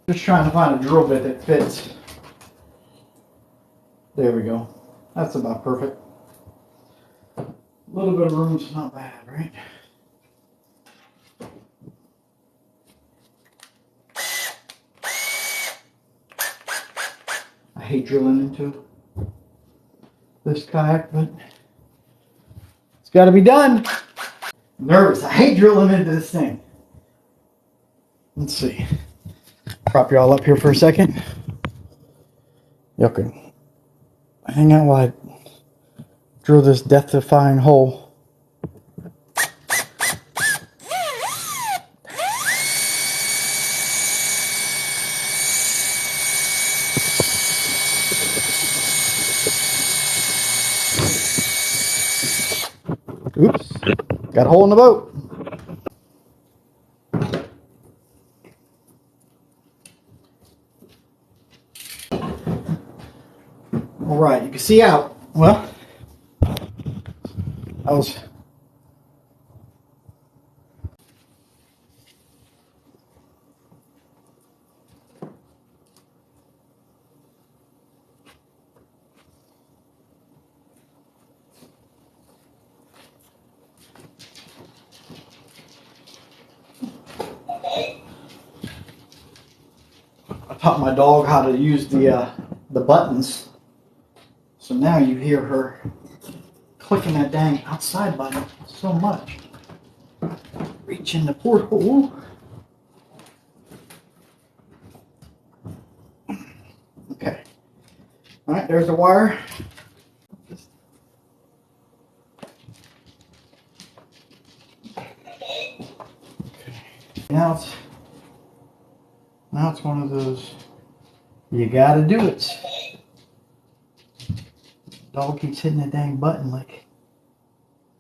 Just trying to find a drill bit that fits. There we go. That's about perfect. A little bit of room's not bad, right? I hate drilling into this kayak, but it's got to be done. I'm nervous. I hate drilling into this thing. Let's see. Prop y'all up here for a second. Y'all can hang out while I drill this death-defying hole. Oops. Got a hole in the boat. All right, you can see out. Well, I was I taught my dog how to use the buttons. So now you hear her clicking that dang outside button so much. Reach in the porthole. Okay. All right, there's the wire. Now it's one of those, you gotta do it. Dog keeps hitting that dang button like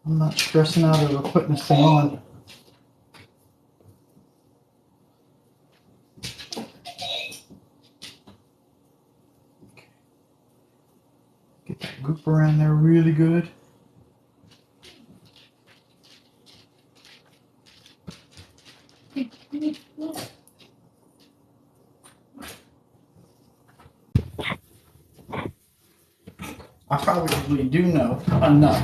I'm not stressing out over putting this thing on. Get that goop around there really good. I probably do know enough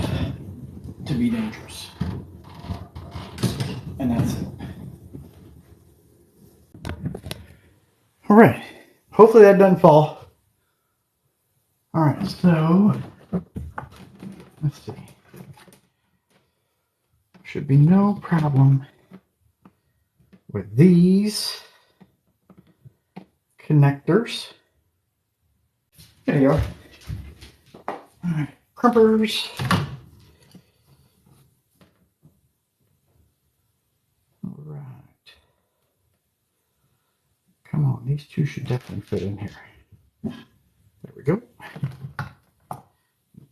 to be dangerous. And that's it. All right. Hopefully that doesn't fall. All right, so let's see. Should be no problem with these connectors. There you are. All right, crimpers. All right. Come on, these two should definitely fit in here. There we go. The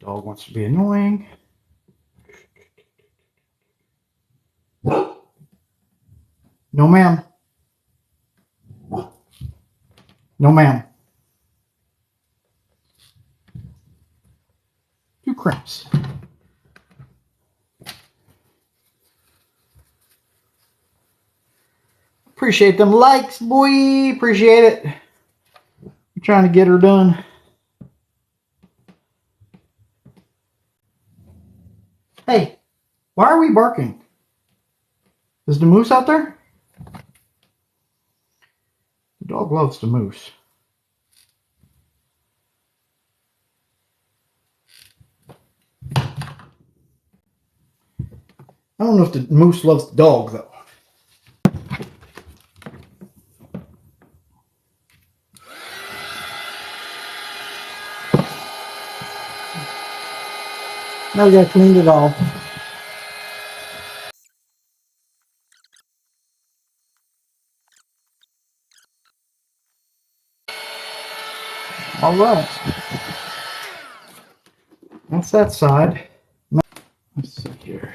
dog wants to be annoying. No, ma'am. No, ma'am. 2 crimps. Appreciate them likes, boy. Appreciate it. I'm trying to get her done. Hey, why are we barking? Is the moose out there? The dog loves the moose. I don't know if the moose loves the dog, though. Now we gotta clean it all. All right. That's that side. Let's see here.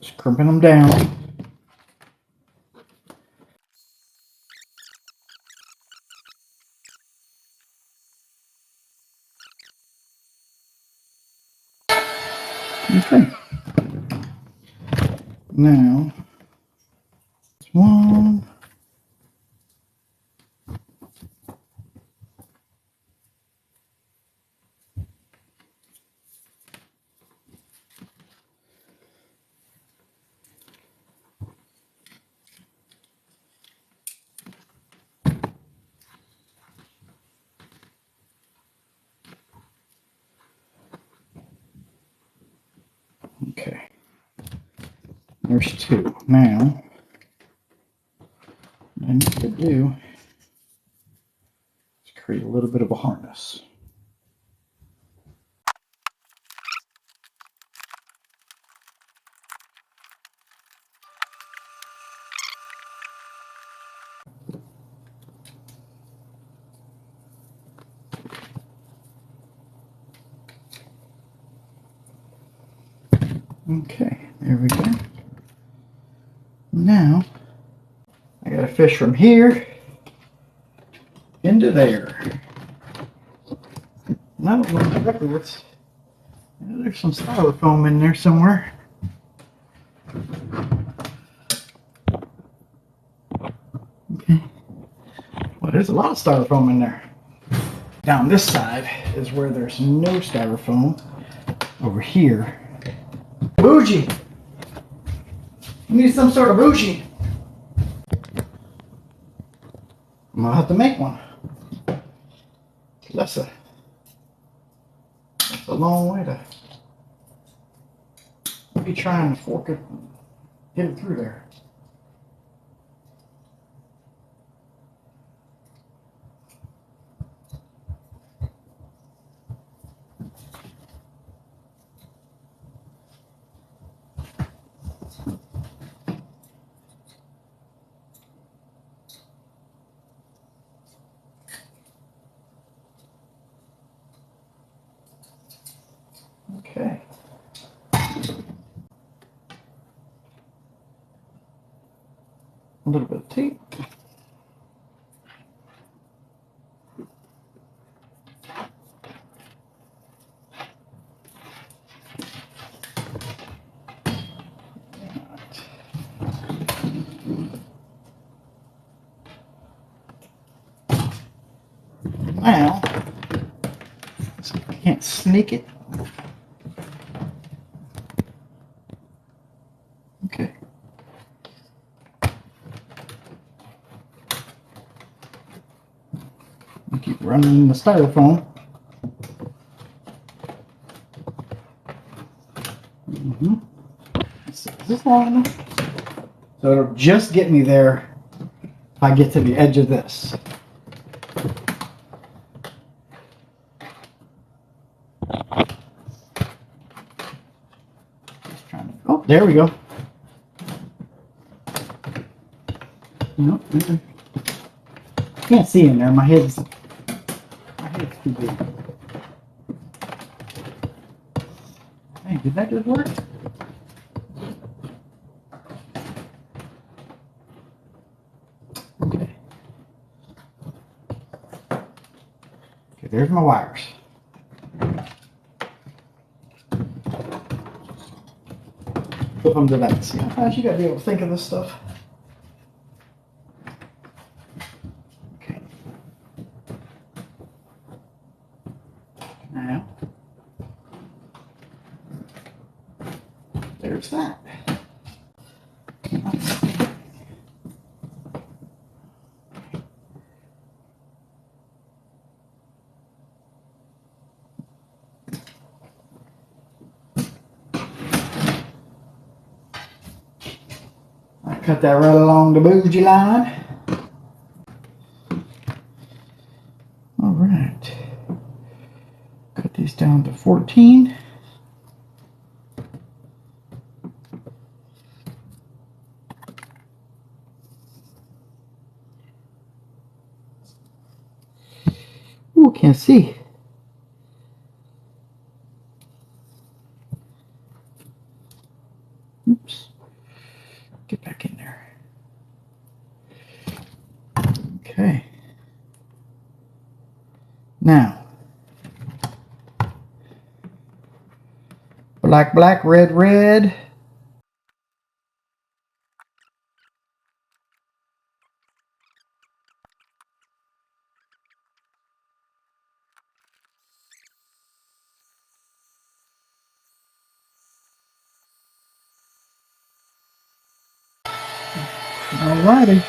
Just crimping them down. Okay. Now, one. Okay. There's two. Now, what I need to do is create a little bit of a harness. Okay, there we go. Now, I gotta fish from here into there. And I don't know exactly what's. There's some styrofoam in there somewhere. Okay. Well, there's a lot of styrofoam in there. Down this side is where there's no styrofoam. Over here. Bougie! You need some sort of bougie. I'm gonna have to make one. That's a long way to be trying to fork it, get it through there. Okay. A little bit of tape. Now, so I can't sneak it. Okay. I keep running the styrofoam. Is this long enough? So it'll just get me there if I get to the edge of this. Just trying to, oh, there we go. Nope. Can't see in there. My head's too big. Hey, did that just work? Okay. Okay, there's my wires. Flip them to that. See how fast you gotta be able to think of this stuff. Okay. Now, there's that. I cut that right along the bougie line. All right. Cut these down to 14. Ooh, can't see. Oops. Get back in there. Okay. Now, black, black, red, red. Alrighty.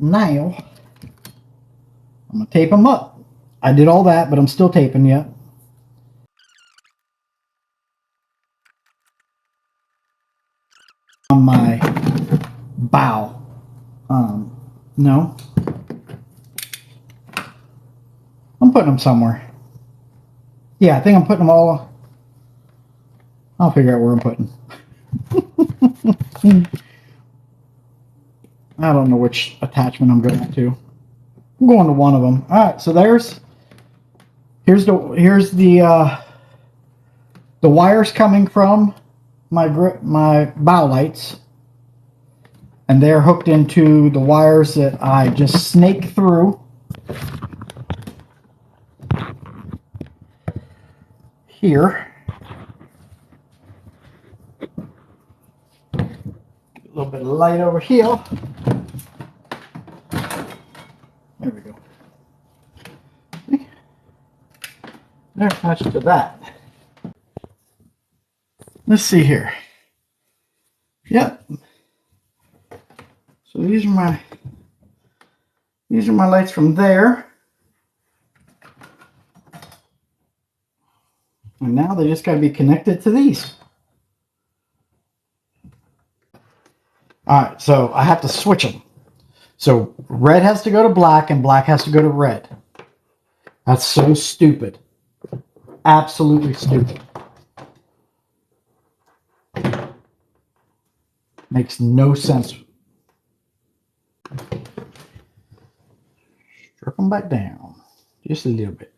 Now, I'm going to tape them up. I did all that, but I'm still taping yet. On my bow. No. I'm putting them somewhere. Yeah, I think I'm putting them all. I'll figure out where I'm putting. I don't know which attachment I'm going to. I'm going to one of them. All right, so here's the wires coming from my bow lights, and they're hooked into the wires that I just snake through here. A little bit of light over here. There we go. See? They're attached to that. Let's see here. Yep. So these are my lights from there. And now they just got to be connected to these. All right, so I have to switch them. So red has to go to black and black has to go to red. That's so stupid. Absolutely stupid. Makes no sense. Strip them back down. Just a little bit.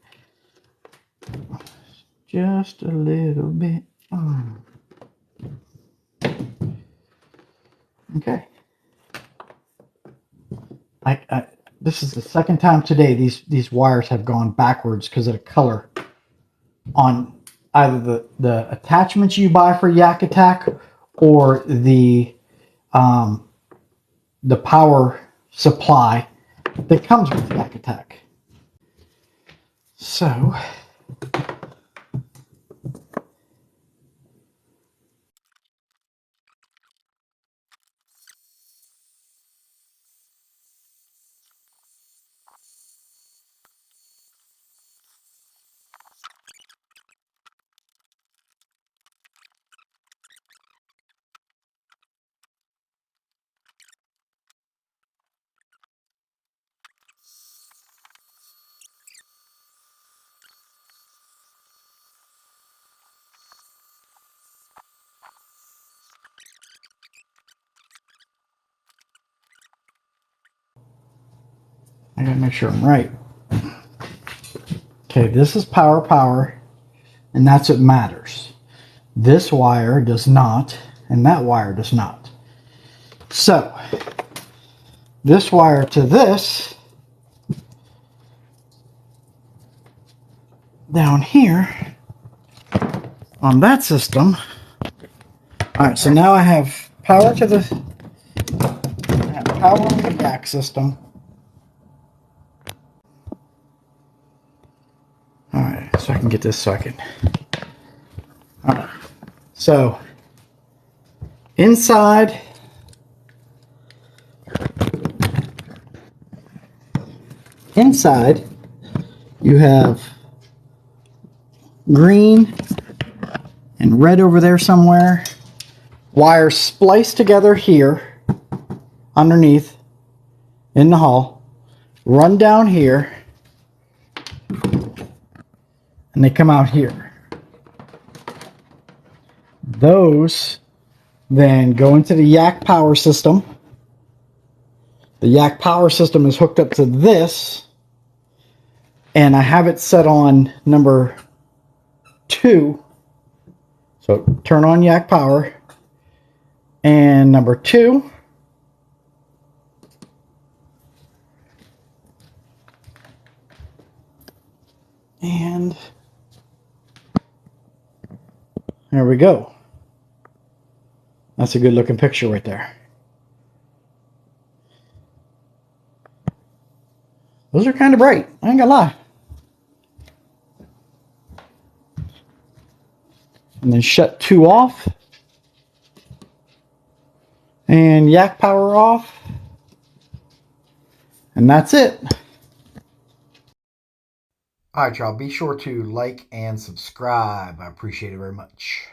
Just a little bit. Okay. This is the second time today these wires have gone backwards because of the color on either the attachments you buy for Yak Attack or the power supply that comes with Yak Attack. So I gotta make sure I'm right. Okay, this is power, and that's what matters. This wire does not, and that wire does not. So, this wire to this, down here, on that system. Alright, so now I have power to the Yak system. Alright, so I can get this so I can. Alright, so inside you have green and red over there somewhere. Wires spliced together here underneath in the hull, run down here, and they come out here. Those then go into the Yak power system. The Yak power system is hooked up to this, and I have it set on number 2. So turn on Yak power. And number 2. And there we go. That's a good looking picture right there. Those are kind of bright. I ain't gonna lie. And then shut 2 off. And yak power off. And that's it. Alright, y'all. Be sure to like and subscribe. I appreciate it very much.